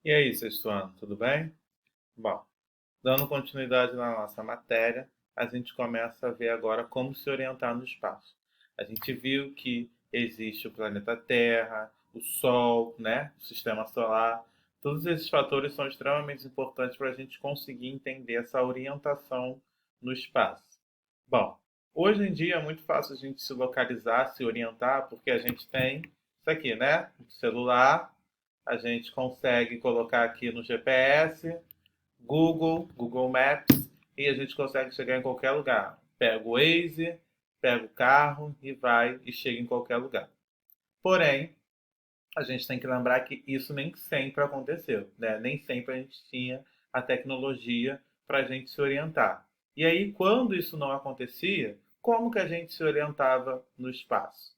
E aí, sexto ano, tudo bem? Bom, dando continuidade na nossa matéria, a gente começa a ver agora como se orientar no espaço. A gente viu que existe o planeta Terra, o Sol, né? O sistema solar. Todos esses fatores são extremamente importantes para a gente conseguir entender essa orientação no espaço. Bom, hoje em dia é muito fácil a gente se localizar, se orientar, porque a gente tem isso aqui, né? O celular, a gente consegue colocar aqui no GPS, Google Maps, e a gente consegue chegar em qualquer lugar. Pega o Waze, pega o carro e vai e chega em qualquer lugar. Porém, a gente tem que lembrar que isso nem sempre aconteceu, né? Nem sempre a gente tinha a tecnologia para a gente se orientar. E aí, quando isso não acontecia, como que a gente se orientava no espaço?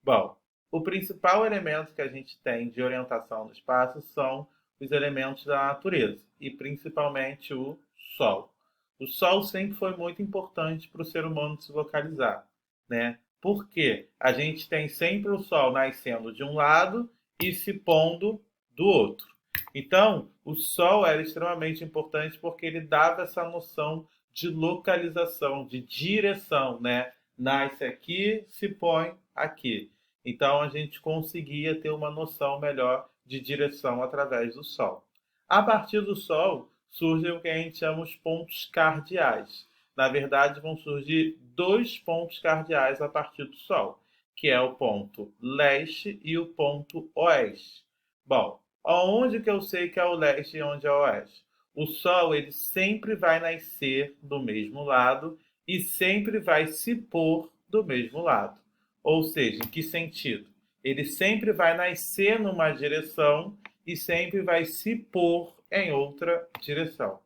Bom, o principal elemento que a gente tem de orientação no espaço são os elementos da natureza, e principalmente o Sol. O Sol sempre foi muito importante para o ser humano se localizar, né? Porque a gente tem sempre o Sol nascendo de um lado e se pondo do outro. Então, o Sol era extremamente importante porque ele dava essa noção de localização, de direção, né? Nasce aqui, se põe aqui. Então a gente conseguia ter uma noção melhor de direção através do Sol. A partir do Sol surgem o que a gente chama os pontos cardeais. Na verdade, vão surgir dois pontos cardeais a partir do Sol, que é o ponto leste e o ponto oeste. Bom, aonde que eu sei que é o leste e onde é o oeste? O Sol ele sempre vai nascer do mesmo lado e sempre vai se pôr do mesmo lado. Ou seja, em que sentido? Ele sempre vai nascer numa direção e sempre vai se pôr em outra direção.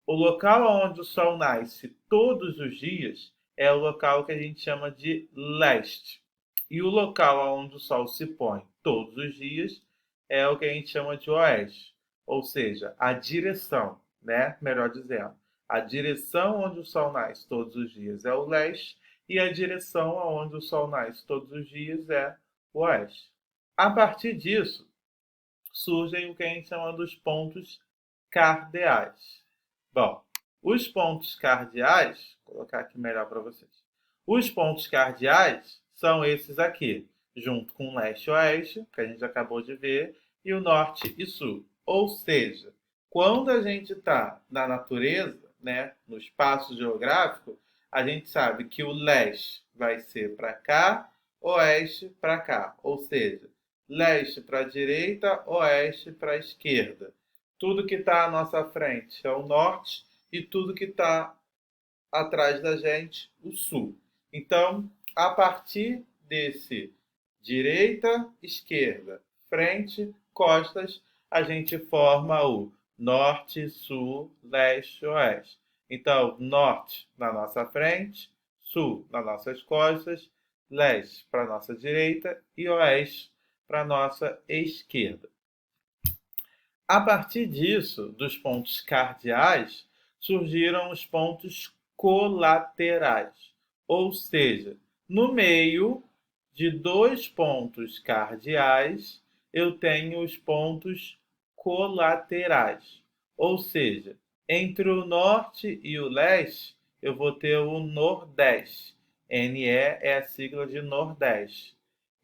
O local onde o Sol nasce todos os dias é o local que a gente chama de leste. E o local onde o Sol se põe todos os dias é o que a gente chama de oeste. Ou seja, a direção, né? Melhor dizendo, a direção onde o Sol nasce todos os dias é o leste e a direção onde o Sol nasce todos os dias é o oeste. A partir disso, surgem o que a gente chama dos pontos cardeais. Bom, os pontos cardeais, vou colocar aqui melhor para vocês. Os pontos cardeais são esses aqui, junto com o leste e oeste, que a gente acabou de ver, e o norte e sul. Ou seja, quando a gente está na natureza, né, no espaço geográfico, a gente sabe que o leste vai ser para cá, oeste para cá. Ou seja, leste para a direita, oeste para a esquerda. Tudo que está à nossa frente é o norte e tudo que está atrás da gente, o sul. Então, a partir desse direita, esquerda, frente, costas, a gente forma o norte, sul, leste, oeste. Então, norte na nossa frente, sul nas nossas costas, leste para a nossa direita e oeste para a nossa esquerda. A partir disso, dos pontos cardeais, surgiram os pontos colaterais. Ou seja, no meio de dois pontos cardeais, eu tenho os pontos colaterais. Ou seja, entre o norte e o leste, eu vou ter o nordeste. NE é a sigla de Nordeste.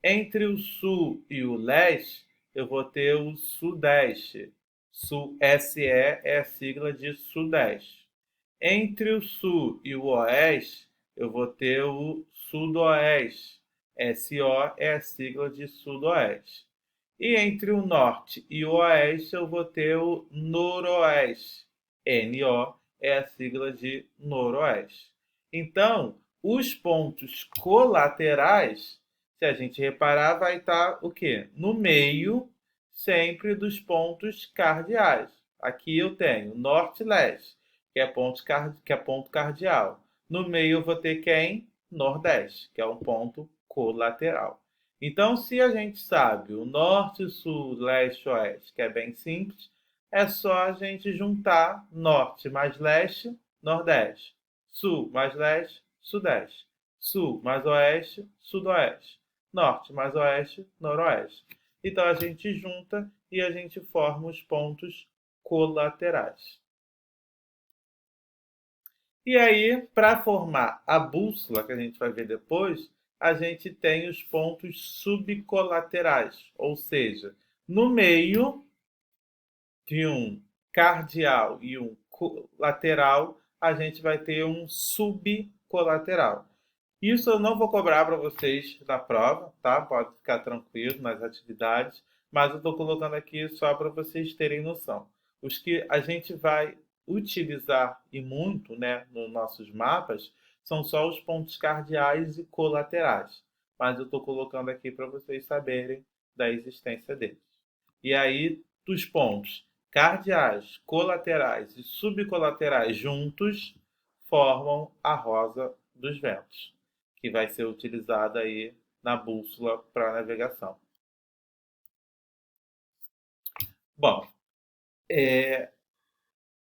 Entre o sul e o leste, eu vou ter o Sudeste. SE é a sigla de Sudeste. Entre o Sul e o Oeste, eu vou ter o Sudoeste. SO é a sigla de Sudoeste. E entre o Norte e o Oeste, eu vou ter o Noroeste. NO é a sigla de Noroeste. Então, os pontos colaterais, se a gente reparar, vai estar o quê? No meio sempre dos pontos cardeais. Aqui eu tenho norte e leste, que é ponto cardeal. No meio eu vou ter quem? Nordeste, que é um ponto colateral. Então, se a gente sabe o norte, sul, leste, oeste, que é bem simples, é só a gente juntar norte mais leste, nordeste, sul mais leste, sudeste, sul mais oeste, sudoeste, norte mais oeste, noroeste. Então a gente junta e a gente forma os pontos colaterais. E aí, para formar a bússola, que a gente vai ver depois, a gente tem os pontos subcolaterais, ou seja, no meio de um cardeal e um lateral, a gente vai ter um subcolateral. Isso eu não vou cobrar para vocês na prova, tá? Pode ficar tranquilo nas atividades, mas eu estou colocando aqui só para vocês terem noção. Os que a gente vai utilizar e muito, né, nos nossos mapas, são só os pontos cardeais e colaterais. Mas eu estou colocando aqui para vocês saberem da existência deles. E aí, dos pontos cardeais, colaterais e subcolaterais juntos formam a rosa dos ventos, que vai ser utilizada aí na bússola para navegação. Bom,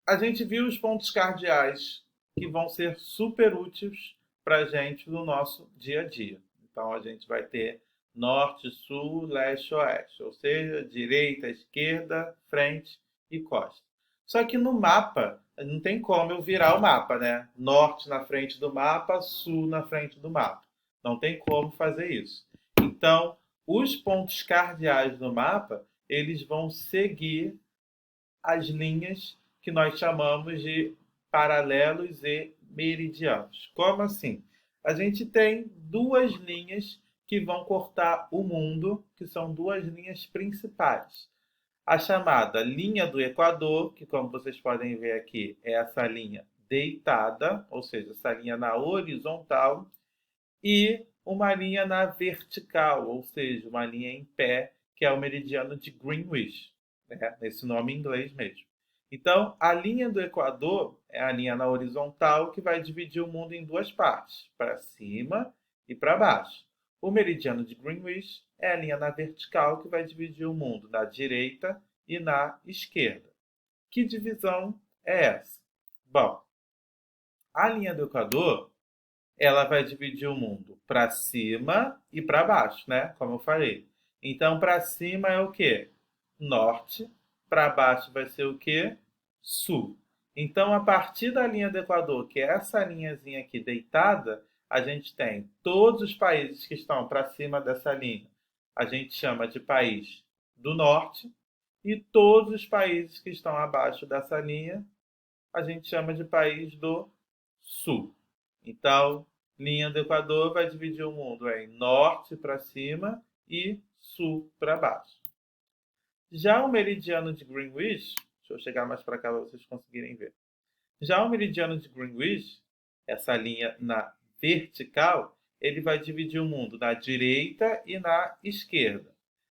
a gente viu os pontos cardeais que vão ser super úteis para a gente no nosso dia a dia. Então, a gente vai ter norte, sul, leste, oeste, ou seja, direita, esquerda, frente e costa. Só que no mapa, não tem como eu virar o mapa, né? Norte na frente do mapa, sul na frente do mapa. Não tem como fazer isso. Então, os pontos cardeais do mapa, eles vão seguir as linhas que nós chamamos de paralelos e meridianos. Como assim? A gente tem duas linhas que vão cortar o mundo, que são duas linhas principais. A chamada linha do Equador, que como vocês podem ver aqui, é essa linha deitada, ou seja, essa linha na horizontal, e uma linha na vertical, ou seja, uma linha em pé, que é o meridiano de Greenwich, né? Esse nome em inglês mesmo. Então, a linha do Equador é a linha na horizontal que vai dividir o mundo em duas partes, para cima e para baixo. O meridiano de Greenwich é a linha na vertical que vai dividir o mundo na direita e na esquerda. Que divisão é essa? Bom, a linha do Equador ela vai dividir o mundo para cima e para baixo, né? Como eu falei. Então, para cima é o quê? Norte. Para baixo vai ser o quê? Sul. Então, a partir da linha do Equador, que é essa linhazinha aqui deitada, a gente tem todos os países que estão para cima dessa linha. A gente chama de país do norte. E todos os países que estão abaixo dessa linha, a gente chama de país do sul. Então, linha do Equador vai dividir o mundo em norte para cima e sul para baixo. Já o meridiano de Greenwich, deixa eu chegar mais para cá para vocês conseguirem ver. Já o meridiano de Greenwich, essa linha na vertical, ele vai dividir o mundo na direita e na esquerda.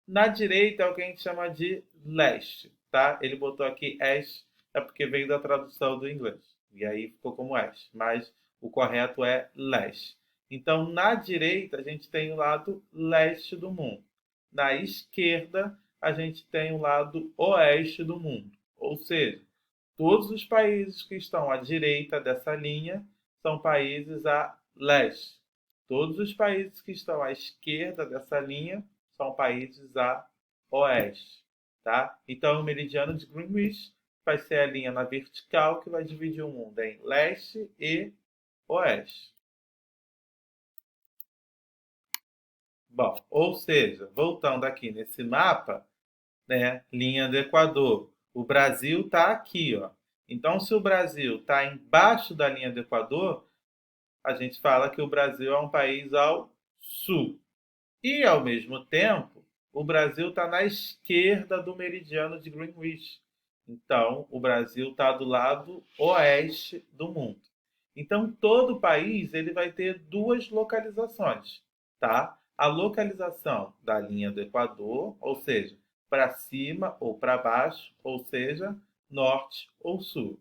Na direita é o que a gente chama de leste, tá? Ele botou aqui est, é porque veio da tradução do inglês. E aí ficou como est, mas o correto é leste. Então, na direita, a gente tem o lado leste do mundo. Na esquerda, a gente tem o lado oeste do mundo. Ou seja, todos os países que estão à direita dessa linha são países a leste. Todos os países que estão à esquerda dessa linha são países a oeste. Tá? Então, o meridiano de Greenwich vai ser a linha na vertical que vai dividir o mundo em leste e oeste. Bom, ou seja, voltando aqui nesse mapa, né, linha do Equador, o Brasil está aqui, ó. Então, se o Brasil está embaixo da linha do Equador, a gente fala que o Brasil é um país ao sul. E, ao mesmo tempo, o Brasil está na esquerda do meridiano de Greenwich. Então, o Brasil está do lado oeste do mundo. Então, todo país ele vai ter duas localizações, tá? A localização da linha do Equador, ou seja, para cima ou para baixo, ou seja, norte ou sul.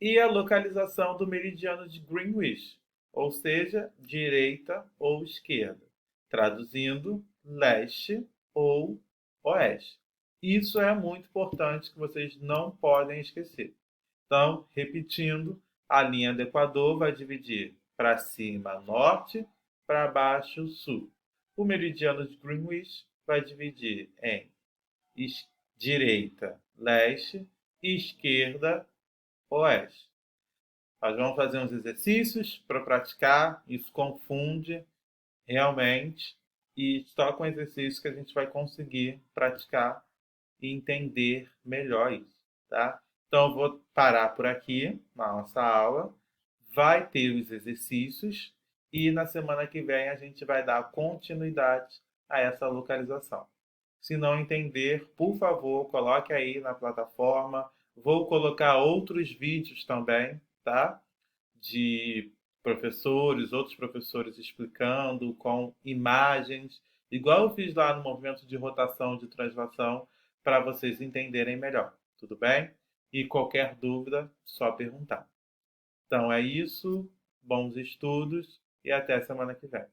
E a localização do meridiano de Greenwich, ou seja, direita ou esquerda. Traduzindo, leste ou oeste. Isso é muito importante que vocês não podem esquecer. Então, repetindo, a linha do Equador vai dividir para cima norte, para baixo sul. O meridiano de Greenwich vai dividir em direita, leste, esquerda, oeste. Nós vamos fazer uns exercícios para praticar, isso confunde realmente, e só com exercícios que a gente vai conseguir praticar e entender melhor isso, tá? Então, eu vou parar por aqui na nossa aula, vai ter os exercícios e na semana que vem a gente vai dar continuidade a essa localização. Se não entender, por favor, coloque aí na plataforma. Vou colocar outros vídeos também, tá? De professores, outros professores explicando com imagens, igual eu fiz lá no movimento de rotação de translação, para vocês entenderem melhor. Tudo bem? E qualquer dúvida, só perguntar. Então é isso, bons estudos e até semana que vem.